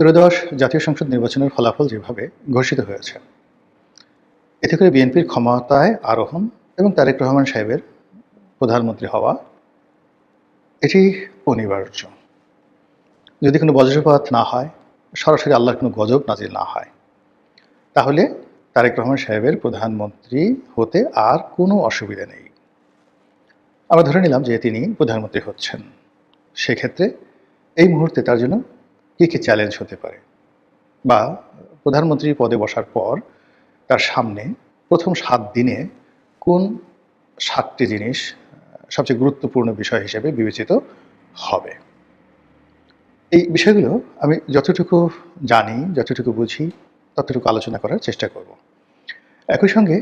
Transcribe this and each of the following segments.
ত্রয়োদশ জাতীয় সংসদ নির্বাচনের ফলাফল যেভাবে ঘোষিত হয়েছে, এতে করে বিএনপির ক্ষমতায় আরোহণ এবং তারেক রহমান সাহেবের প্রধানমন্ত্রী হওয়া এটি অনিবার্য। যদি কোনো বজ্রপাত না হয়, সরাসরি আল্লাহর কোনো গজব নাজিল না হয়, তাহলে তারেক রহমান সাহেবের প্রধানমন্ত্রী হতে আর কোনো অসুবিধা নেই। আমরা ধরে নিলাম যে তিনি প্রধানমন্ত্রী হচ্ছেন। সেক্ষেত্রে এই মুহূর্তে তার জন্য কী কী চ্যালেঞ্জ হতে পারে, বা প্রধানমন্ত্রী পদে বসার পর তার সামনে প্রথম ৭ দিনে কোন ৭টি জিনিস সবচেয়ে গুরুত্বপূর্ণ বিষয় হিসেবে বিবেচিত হবে। এই বিষয়গুলো আমি যতটুকু জানি, যতটুকু বুঝি, ততটুকু আলোচনা করার চেষ্টা করব। একই সঙ্গে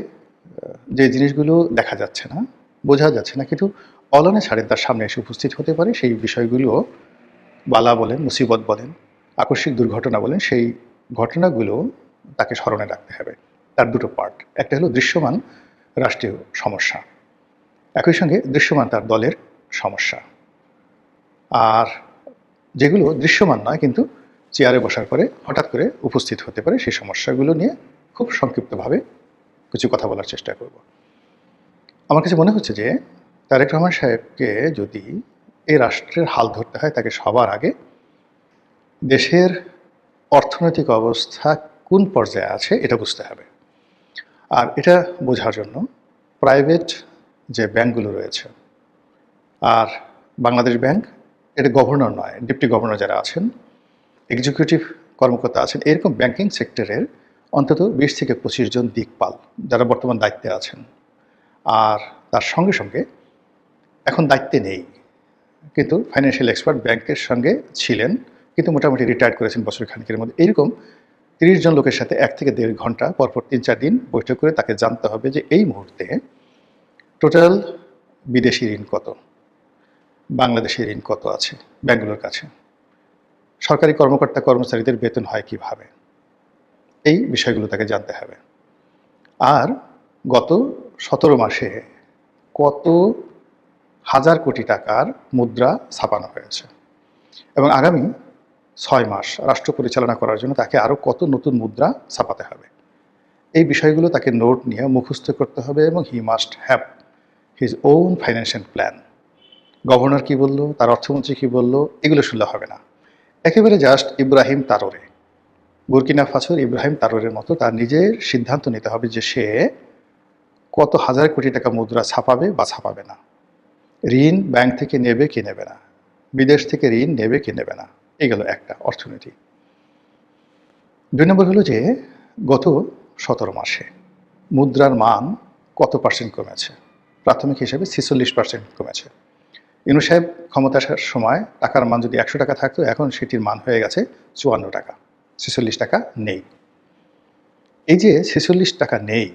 যে জিনিসগুলো দেখা যাচ্ছে না, বোঝা যাচ্ছে না, কিন্তু অলানে ছাড়েন তার সামনে এসে উপস্থিত হতে পারে, সেই বিষয়গুলো বালা বলেন, মুসিবত বলেন, আকস্মিক দুর্ঘটনা বলেন, সেই ঘটনাগুলো তাকে স্মরণে রাখতে হবে। তার দুটো পার্ট, একটা হলো দৃশ্যমান রাষ্ট্রীয় সমস্যা, একই সঙ্গে দৃশ্যমান তার দলের সমস্যা। আর যেগুলো দৃশ্যমান নয় কিন্তু চেয়ারে বসার পরে হঠাৎ করে উপস্থিত হতে পারে, সেই সমস্যাগুলো নিয়ে খুব সংক্ষিপ্তভাবে কিছু কথা বলার চেষ্টা করব। আমার কাছে মনে হচ্ছে যে তারেক রহমান সাহেবকে যদি এই রাষ্ট্রের হাল ধরতে হয়, তাকে সবার আগে দেশের অর্থনৈতিক অবস্থা কোন পর্যায়ে আছে এটা বুঝতে হবে। আর এটা বোঝার জন্য প্রাইভেট যে ব্যাংকগুলো রয়েছে, আর বাংলাদেশ ব্যাংক, এটা গভর্নর নয়, ডেপুটি গভর্নর যারা আছেন, এক্সিকিউটিভ কর্মকর্তা আছেন, এরকম ব্যাংকিং সেক্টরের অন্তত 20 থেকে 25 জন দিকপাল যারা বর্তমান দায়িত্বে আছেন। আর তার সঙ্গে সঙ্গে এখন দায়িত্বে নেই, কিন্তু ফাইন্যান্সিয়াল এক্সপার্ট ব্যাংকের সঙ্গে ছিলেন, কিন্তু মোটামুটি রিটায়ার করেছেন বছর খানিকের মধ্যে। এইরকম 30 জন লোকের সাথে 1 থেকে 1.5 ঘন্টা পরপর 3-4 দিন বৈঠক করে তাকে জানতে হবে যে এই মুহূর্তে টোটাল বিদেশি ঋণ কত, বাংলাদেশের ঋণ কত আছে ব্যাংকগুলোর কাছে, সরকারি কর্মকর্তা কর্মচারীদের বেতন হয় কিভাবে, এই বিষয়গুলো তাকে জানতে হবে। আর গত 17 মাসে কত হাজার কোটি টাকার মুদ্রা ছাপানো হয়েছে, এবং আগামী 6 মাস রাষ্ট্র পরিচালনা করার জন্য তাকে আরও কত নতুন মুদ্রা ছাপাতে হবে, এই বিষয়গুলো তাকে নোট নিয়ে মুখস্থ করতে হবে, এবং he must have his own financial plan. Governor কী বলল, তার অর্থমন্ত্রী কী বলল, এগুলো শুনলে হবে না। একেবারে জাস্ট ইব্রাহিম তারোরে, বুরকিনা ফাসোর ইব্রাহিম তারোরের মতো তার নিজের সিদ্ধান্ত নিতে হবে যে সে কত হাজার কোটি টাকা মুদ্রা ছাপাবে বা ছাপাবে না, ঋণ ব্যাংক থেকে নেবে কি নেবে না, বিদেশ থেকে ঋণ নেবে কি নেবে না। এই গেল একটা অর্থনীতি। 2 নম্বর হলো যে গত 17 মাসে মুদ্রার মান কত পার্সেন্ট কমেছে। প্রাথমিক হিসেবে 46% কমেছে। ইনু সাহেব ক্ষমতা আসার সময় টাকার মান যদি 100 টাকা থাকতো, এখন সেটির মান হয়ে গেছে 54 টাকা, 46 টাকা নেই। এই যে 46 টাকা নেই,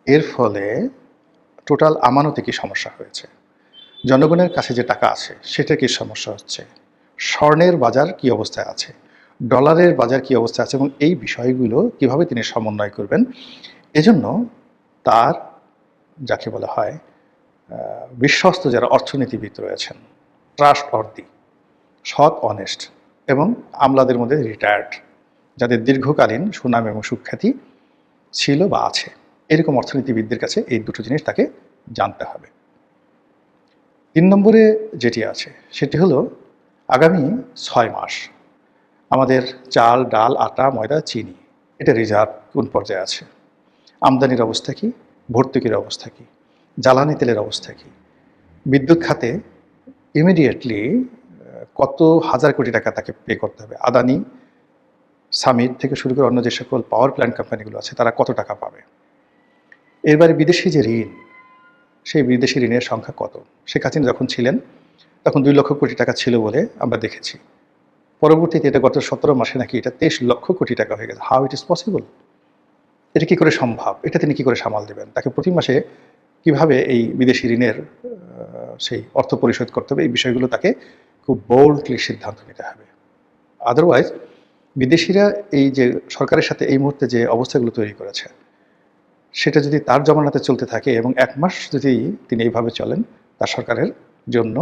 এর ফলে টোটাল আমানতে কি সমস্যা হয়েছে, জনগণের কাছে যে টাকা আছে সেটা কি সমস্যা হচ্ছে, স্বর্ণের বাজার কি অবস্থায় আছে, ডলারের বাজার কি অবস্থায় আছে, এবং এই বিষয়গুলো কিভাবে তিনি সমন্বয় করবেন। এজন্য তার যাকে বলা হয় বিশ্বস্ত যারা অর্থনীতিবিদ রয়েছেন, ট্রাস্ট অর্দি, সৎ, অনেস্ট এবং আমলাদের মধ্যে রিটায়ার্ড, যাদের দীর্ঘকালীন সুনাম এবং সুখ্যাতি ছিল বা আছে, এরকম অর্থনীতিবিদদের কাছে এই দুটো জিনিস তাকে জানতে হবে। 3 নম্বরে যেটি আছে সেটি হলো আগামী 6 মাস আমাদের চাল, ডাল, আটা, ময়দা, চিনি, এটা রিজার্ভ কোন পর্যায়ে আছে, আমদানির অবস্থা কী, ভর্তুকির অবস্থা কী, জ্বালানি তেলের অবস্থা কী, বিদ্যুৎ খাতে ইমিডিয়েটলি কত হাজার কোটি টাকা তাকে পে করতে হবে, আদানি, সামিট থেকে শুরু করে অন্য যে সকল পাওয়ার প্ল্যান্ট কোম্পানিগুলো আছে তারা কত টাকা পাবে। এরবারে বিদেশি যে ঋণ, সেই বিদেশি ঋণের সংখ্যা কত। শেখ হাসিনা যখন ছিলেন তখন 2 লক্ষ কোটি টাকা ছিল বলে আমরা দেখেছি, পরবর্তীতে এটা গত 17 মাসে নাকি এটা 23 লক্ষ কোটি টাকা হয়ে গেছে। হাউ ইট ইজ পসিবল, এটা কী করে সম্ভব, এটা তিনি কী করে সামাল দেবেন, তাকে প্রতি মাসে কিভাবে এই বিদেশি ঋণের সেই অর্থ পরিশোধ করতে হবে, এই বিষয়গুলো তাকে খুব বোল্ডলি সিদ্ধান্ত নিতে হবে। আদারওয়াইজ বিদেশিরা এই যে সরকারের সাথে এই মুহূর্তে যে অবস্থাগুলো তৈরি করেছে, সেটা যদি তার জমানাতে চলতে থাকে এবং 1 মাস যদি তিনি এইভাবে চলেন, তার সরকারের জন্য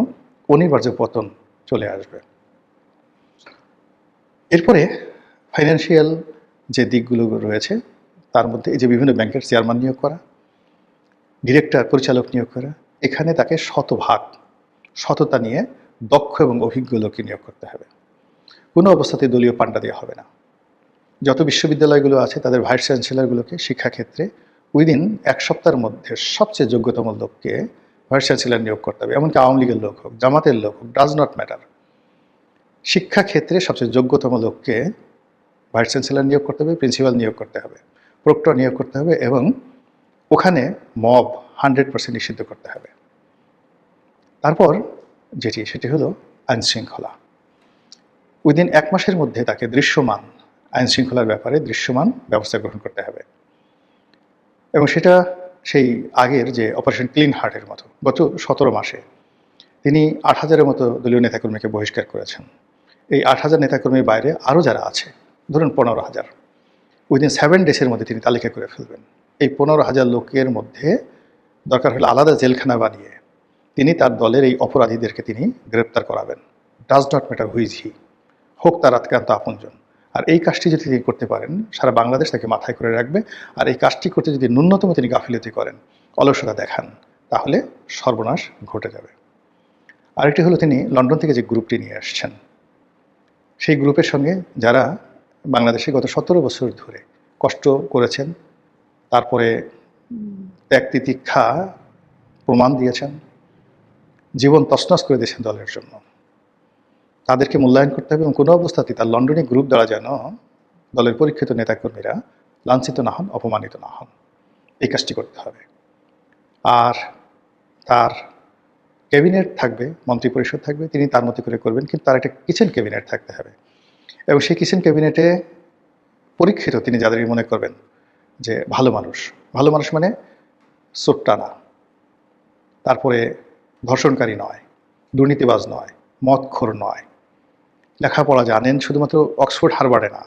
অনিবার্য পতন চলে আসবে। এরপরে ফাইন্যান্সিয়াল যে দিকগুলো রয়েছে তার মধ্যে এই যে বিভিন্ন ব্যাংকের চেয়ারম্যান নিয়োগ করা, ডিরেক্টর পরিচালক নিয়োগ করা, এখানে তাকে শতভাগ সততা নিয়ে দক্ষ এবং অভিজ্ঞ লোককে নিয়োগ করতে হবে। কোনো অবস্থাতে দলীয় পাণ্ডা দেওয়া হবে না। যত বিশ্ববিদ্যালয়গুলো আছে তাদের ভাইস চ্যান্সেলরগুলোকে শিক্ষাক্ষেত্রে উইদিন 1 সপ্তাহের মধ্যে সবচেয়ে যোগ্যতম লোককে ভাইস চ্যান্সেলর নিয়োগ করতে হবে। এমনকি আওয়ামী লীগের লোক হোক, জামাতের লোক হোক, ডাজ নট ম্যাটার। শিক্ষাক্ষেত্রে সবচেয়ে যোগ্যতম লোককে ভাইস চ্যান্সেলর নিয়োগ করতে হবে, প্রিন্সিপাল নিয়োগ করতে হবে, প্রক্টর নিয়োগ করতে হবে এবং ওখানে মব 100% নিষিদ্ধ করতে হবে। তারপর সেটি হলো আইনশৃঙ্খলা। উইদিন 1 মাসের মধ্যে তাকে দৃশ্যমান আইনশৃঙ্খলার ব্যাপারে দৃশ্যমান ব্যবস্থা গ্রহণ করতে হবে এবং সেটা সেই আগের যে অপারেশন ক্লিন হার্টের মতো। গত 17 মাসে তিনি 8,000-এর মতো দলীয় নেতাকর্মীকে বহিষ্কার করেছেন। এই 8,000 নেতাকর্মীর বাইরে আরও যারা আছে, ধরুন 15,000, উইদিন 7 ডেজের মধ্যে তিনি তালিকা করে ফেলবেন। এই 15,000 লোকের মধ্যে দরকার হলে আলাদা জেলখানা বানিয়ে তিনি তার দলের এই অপরাধীদেরকে তিনি গ্রেপ্তার করাবেন। ডাজ নট ম্যাটার হুইজ হি, হোক তার আত্মীয় আপনজন। আর এই কাজটি যদি তিনি করতে পারেন, সারা বাংলাদেশ তাকে মাথায় করে রাখবে। আর এই কাজটি করতে যদি ন্যূনতম তিনি গাফিলতি করেন, অলসতা দেখান, তাহলে সর্বনাশ ঘটে যাবে। আরেকটি হলো তিনি লন্ডন থেকে যে গ্রুপটি নিয়ে আসছেন, সেই গ্রুপের সঙ্গে যারা বাংলাদেশে গত 17 বছর ধরে কষ্ট করেছেন, তারপরে ত্যাগ তিতিক্ষা প্রমাণ দিয়েছেন, জীবন তছনছ করে দিয়েছেন দলের জন্য, তাদেরকে মূল্যায়ন করতে হবে এবং কোনো অবস্থাতেই তার লন্ডনে গ্রুপ দ্বারা যেন দলের পরীক্ষিত নেতাকর্মীরা লাঞ্ছিত না হন, অপমানিত না হন, এই কাজটি করতে হবে। আর তার ক্যাবিনেট থাকবে, মন্ত্রিপরিষদ থাকবে, তিনি তার মতো করে করবেন, কিন্তু তার একটা কিচেন ক্যাবিনেট থাকতে হবে এবং সেই কিচেন ক্যাবিনেটে পরীক্ষিত তিনি যাদের মনে করবেন যে ভালো মানুষ মানে সোট্টা না, তারপরে ধর্ষণকারী নয়, দুর্নীতিবাজ নয়, মদখোর নয়, লেখাপড়া জানেন শুধুমাত্র অক্সফোর্ড হারবার্ডে না,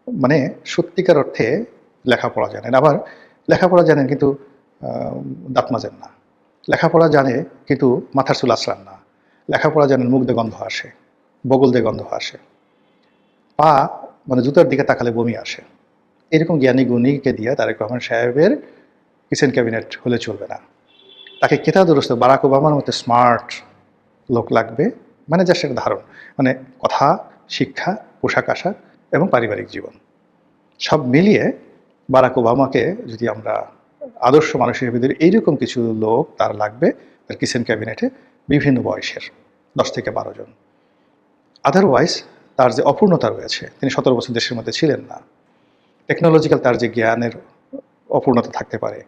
মানে সত্যিকার অর্থে লেখাপড়া জানেন। আবার লেখাপড়া জানেন কিন্তু দাঁত মাজেন না, লেখাপড়া জানে কিন্তু মাথার চুল আঁচড়ান না, লেখাপড়া জানেন মুখ দিয়ে গন্ধ আসে, বগল দিয়ে গন্ধ আসে, পা মানে জুতার দিকে তাকালে বমি আসে। এরকম জ্ঞানী গুণীকে দিয়ে তারেক রহমান সাহেবের কিচেন ক্যাবিনেট হলে চলবে না। তাকে কেতাদুরস্ত বারাক ওবামার মতো স্মার্ট লোক লাগবে, মানে যা সেটা ধারণ, মানে কথা, শিক্ষা, পোশাক আশাক এবং পারিবারিক জীবন সব মিলিয়ে বারাক ওবামাকে যদি আমরা আদর্শ মানুষ হিসেবে ধরি, এইরকম কিছু লোক তার লাগবে তার কিচেন ক্যাবিনেটে, বিভিন্ন বয়সের 10 থেকে 12 জন। আদারওয়াইজ তার যে অপূর্ণতা রয়েছে, তিনি 17 বছর দেশের মধ্যে ছিলেন না, টেকনোলজিক্যাল তার যে জ্ঞানের অপূর্ণতা থাকতে পারে,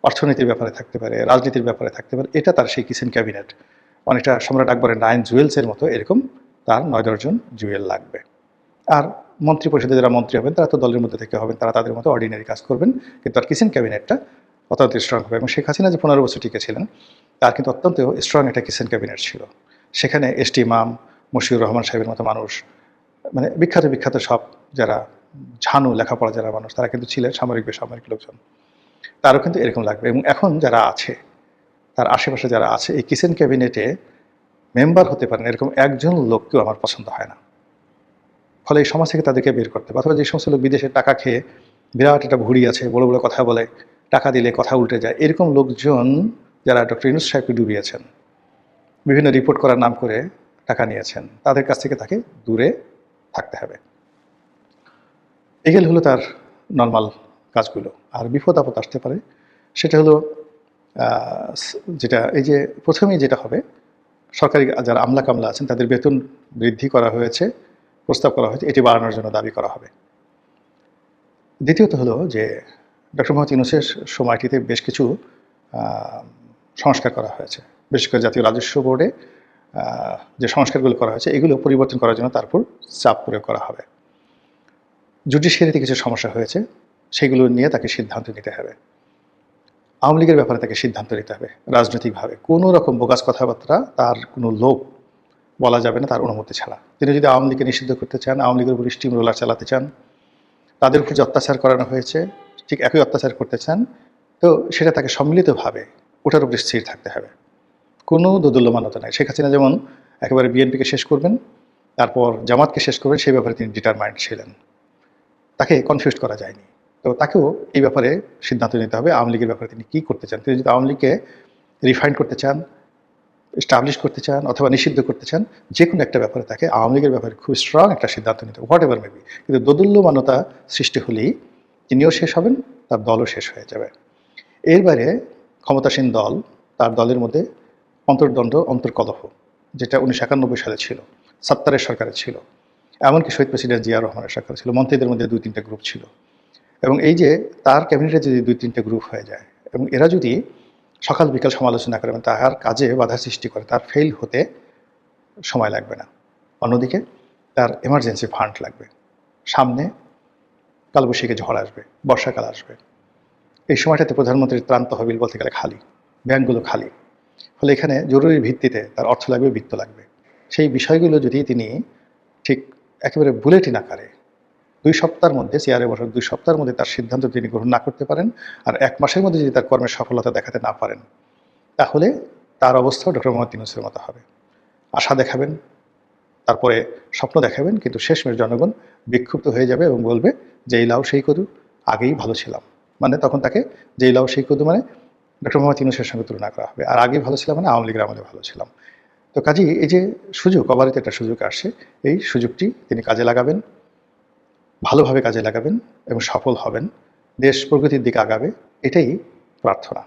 অর্থনীতির ব্যাপারে থাকতে পারে, রাজনীতির ব্যাপারে থাকতে পারে, এটা তার সেই কিচেন ক্যাবিনেট অনেকটা সম্রাট আকবরের 9 জুয়েলসের মতো এরকম তার 9-10 জন জুয়েল লাগবে। আর মন্ত্রী পরিষদে যারা মন্ত্রী হবেন তারা তো দলের মধ্যে থেকে হবেন, তারা তাদের মতো অর্ডিনারি কাজ করবেন, কিন্তু তার কিচেন ক্যাবিনেটটা অত্যন্ত স্ট্রং হবে। এবং শেখ হাসিনা যে 15 বছর টিকে ছিলেন, তার কিন্তু অত্যন্ত স্ট্রং একটা কিচেন ক্যাবিনেট ছিল। সেখানে এসটি ইমাম, মশিউর রহমান সাহেবের মতো মানুষ, মানে বিখ্যাত সব যারা ঝানু লেখাপড়া যারা মানুষ, তারা কিন্তু ছিলেন সামরিক বেসামরিক লোকজন। তারও কিন্তু এরকম লাগবে। এবং এখন যারা আছে, তার আশেপাশে যারা আছে, এই কিচেন ক্যাবিনেটে মেম্বার হতে পারেন এরকম একজন লোককেও আমার পছন্দ হয় না। ফলে এই সমাজ থেকে তাদেরকে বের করতে হবে। অথবা যে সমস্ত লোক বিদেশে টাকা খেয়ে বিরাট একটা ভুঁড়ি আছে, বড় বড় কথা বলে, টাকা দিলে কথা উল্টে যায়, এরকম লোকজন যারা ডক্টর ইউনূস সাহেবকে ডুবিয়েছেন, বিভিন্ন রিপোর্ট করার নাম করে টাকা নিয়েছেন, তাদের কাছ থেকে তাকে দূরে থাকতে হবে। এগুলো হলো তার নর্মাল কাজগুলো। আর বিপদ আপদ আসতে পারে, সেটা হলো যেটা এই যে প্রথমেই যেটা হবে, সরকারি যারা আমলা কামলা আছেন তাদের বেতন বৃদ্ধি করা হয়েছে, প্রস্তাব করা হয়েছে, এটি বাড়ানোর জন্য দাবি করা হবে। দ্বিতীয়ত হলো যে ডক্টর মোহাম্মদ ইউনূসের সময়টিতে বেশ কিছু সংস্কার করা হয়েছে, বিশেষ করে জাতীয় রাজস্ব বোর্ডে যে সংস্কারগুলো করা হয়েছে এগুলো পরিবর্তন করার জন্য তারপর চাপ প্রয়োগ করা হবে। জুডিশিয়ারিতে কিছু সমস্যা হয়েছে, সেগুলো নিয়ে তাকে সিদ্ধান্ত নিতে হবে। আওয়ামী লীগের ব্যাপারে তাকে সিদ্ধান্ত নিতে হবে রাজনৈতিকভাবে। কোনো রকম বোগাস কথাবার্তা, তার কোনো লোভ বলা যাবে না তার অনুমতি ছাড়া। তিনি যদি আওয়ামী লীগকে নিষিদ্ধ করতে চান, আওয়ামী লীগের উপর স্টিম রোলার চালাতে চান, তাদের উপর যে অত্যাচার করানো হয়েছে ঠিক একই অত্যাচার করতে চান, তো সেটা তাকে সম্মিলিতভাবে ওটার উপর স্থির থাকতে হবে, কোনো দোদুল্যমানতা নাই। শেখ হাসিনা যেমন একেবারে বিএনপিকে শেষ করবেন, তারপর জামাতকে শেষ করবেন, সেই ব্যাপারে তিনি ডিটারমাইন্ড ছিলেন। তাকে কনফিউজ করা যায়নি। তো তাকেও এই ব্যাপারে সিদ্ধান্ত নিতে হবে আওয়ামী লীগের ব্যাপারে তিনি কী করতে চান। তিনি যদি আওয়ামী লীগকে রিফাইন করতে চান, এস্টাবলিশ করতে চান অথবা নিষিদ্ধ করতে চান, যে কোনো একটা ব্যাপারে তাকে আওয়ামী লীগের ব্যাপারে খুব স্ট্রং একটা সিদ্ধান্ত নিতে হবে, হোয়াট এভার মেবি। কিন্তু দোদুল্যমানতা সৃষ্টি হলেই তিনিও শেষ হবেন, তার দলও শেষ হয়ে যাবে। এর বাইরে ক্ষমতাসীন দল, তার দলের মধ্যে অন্তর্দ্বন্দ্ব, অন্তর্কলহ, যেটা 1991 সালে ছিল, সাত্তারের সরকারে ছিল, এমনকি শহীদ প্রেসিডেন্ট জিয়া রহমানের সরকার ছিল, মন্ত্রীদের মধ্যে 2-3টা গ্রুপ ছিল। এবং এই যে তার ক্যাবিনেটে যদি 2-3টে গ্রুপ হয়ে যায় এবং এরা যদি সকাল বিকাল সমালোচনা করে এবং তার কাজে বাধা সৃষ্টি করে, তার ফেল হতে সময় লাগবে না। অন্যদিকে তার এমার্জেন্সি ফান্ড লাগবে, সামনে কালবৈশাখী ঝড় আসবে, বর্ষাকাল আসবে, এই সময়টাতে প্রধানমন্ত্রীর ত্রাণ তহবিল বলতে গেলে খালি, ব্যাংকগুলো খালি। ফলে এখানে জরুরি ভিত্তিতে তার অর্থ লাগবে, বিত্ত লাগবে। সেই বিষয়গুলো যদি তিনি ঠিক একেবারে বুলেটিন আকারে 2 সপ্তাহের মধ্যে, চেয়ারে বসার 2 সপ্তাহের মধ্যে তার সিদ্ধান্ত তিনি গ্রহণ না করতে পারেন, আর 1 মাসের মধ্যে যদি তার কর্মের সফলতা দেখাতে না পারেন, তাহলে তার অবস্থাও ডক্টর মোহাম্মদ ইউনূসের মতো হবে। আশা দেখাবেন, তারপরে স্বপ্ন দেখাবেন, কিন্তু শেষমেশ জনগণ বিক্ষুব্ধ হয়ে যাবে এবং বলবে যে এই লাউ সেই কদু, আগেই ভালো ছিলাম। মানে তখন তাকে যেই লাউ সেই কদু মানে ডক্টর মোহাম্মদ ইউনূসের সঙ্গে তুলনা করা হবে, আর আগেই ভালো ছিলাম মানে আওয়ামী লীগের আমলে ভালো ছিলাম। তো কাজেই এই যে সুযোগ, অবারিত একটা সুযোগ আসছে, এই সুযোগটি তিনি কাজে লাগাবেন, ভালোভাবে কাজে লাগাবেন এবং সফল হবেন, দেশ প্রগতির দিকে আগাবে, এটাই প্রার্থনা।